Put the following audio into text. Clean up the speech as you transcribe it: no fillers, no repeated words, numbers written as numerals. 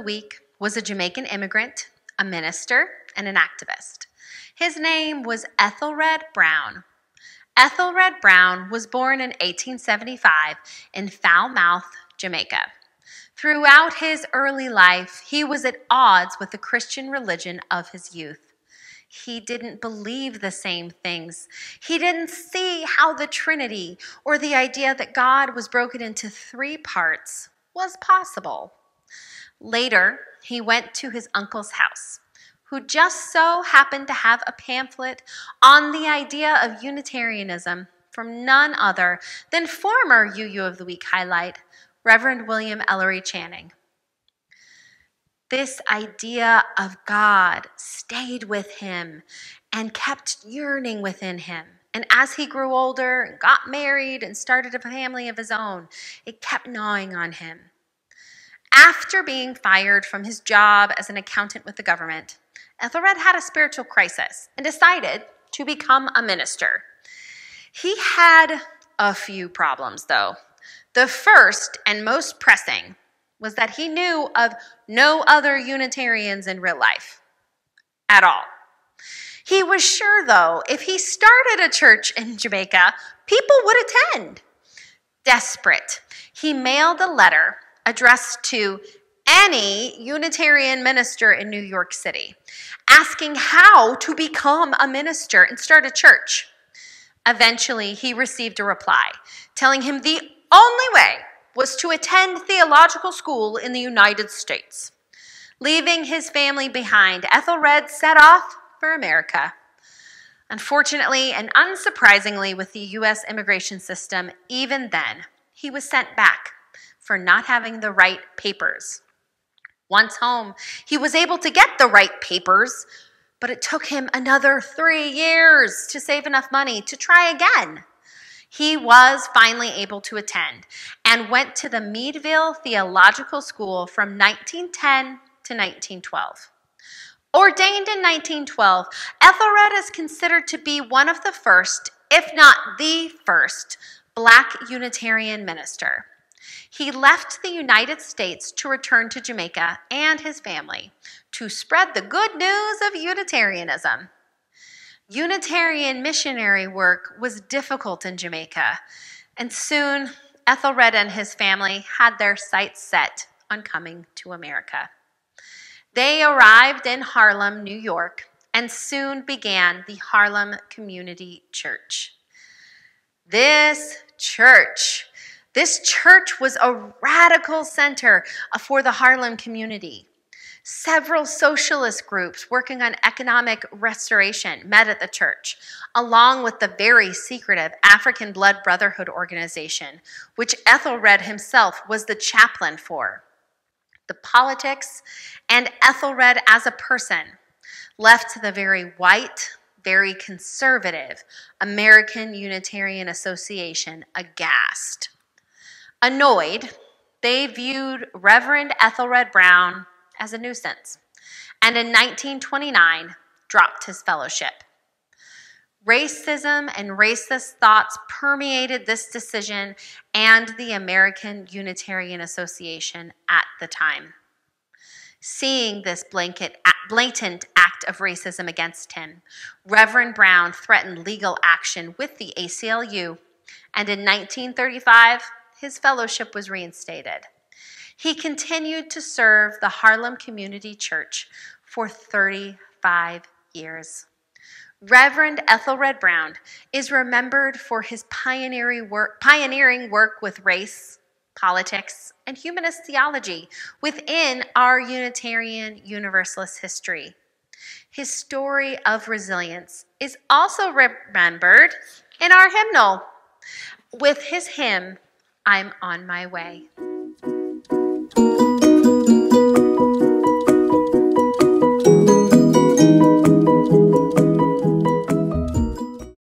Week was a Jamaican immigrant, a minister, and an activist. His name was Ethelred Brown. Ethelred Brown was born in 1875 in Falmouth, Jamaica. Throughout his early life, he was at odds with the Christian religion of his youth. He didn't believe the same things. He didn't see how the Trinity, or the idea that God was broken into three parts, was possible. Later, he went to his uncle's house, who just so happened to have a pamphlet on the idea of Unitarianism from none other than former UU of the Week highlight, Reverend William Ellery Channing. This idea of God stayed with him and kept yearning within him. And as he grew older and got married and started a family of his own, it kept gnawing on him. After being fired from his job as an accountant with the government, Ethelred had a spiritual crisis and decided to become a minister. He had a few problems, though. The first and most pressing was that he knew of no other Unitarians in real life at all. He was sure, though, if he started a church in Jamaica, people would attend. Desperate, he mailed a letter addressed to any Unitarian minister in New York City, asking how to become a minister and start a church. Eventually, he received a reply telling him the only way was to attend theological school in the United States. Leaving his family behind, Ethelred set off for America. Unfortunately and unsurprisingly with the U.S. immigration system, even then, he was sent back for not having the right papers. Once home, he was able to get the right papers, but it took him another 3 years to save enough money to try again. He was finally able to attend and went to the Meadville Theological School from 1910 to 1912. Ordained in 1912, Ethelred is considered to be one of the first, if not the first, Black Unitarian minister. He left the United States to return to Jamaica and his family to spread the good news of Unitarianism. Unitarian missionary work was difficult in Jamaica, and soon Ethelred and his family had their sights set on coming to America. They arrived in Harlem, New York, and soon began the Harlem Community Church. This church was a radical center for the Harlem community. Several socialist groups working on economic restoration met at the church, along with the very secretive African Blood Brotherhood organization, which Ethelred himself was the chaplain for. The politics and Ethelred as a person left the very white, very conservative American Unitarian Association aghast. Annoyed, they viewed Reverend Ethelred Brown as a nuisance, and in 1929 dropped his fellowship. Racism and racist thoughts permeated this decision and the American Unitarian Association at the time. Seeing this blatant act of racism against him, Reverend Brown threatened legal action with the ACLU, and in 1935, his fellowship was reinstated. He continued to serve the Harlem Community Church for 35 years. Reverend Ethelred Brown is remembered for his pioneering work with race, politics, and humanist theology within our Unitarian Universalist history. His story of resilience is also remembered in our hymnal with his hymn, "I'm on My Way."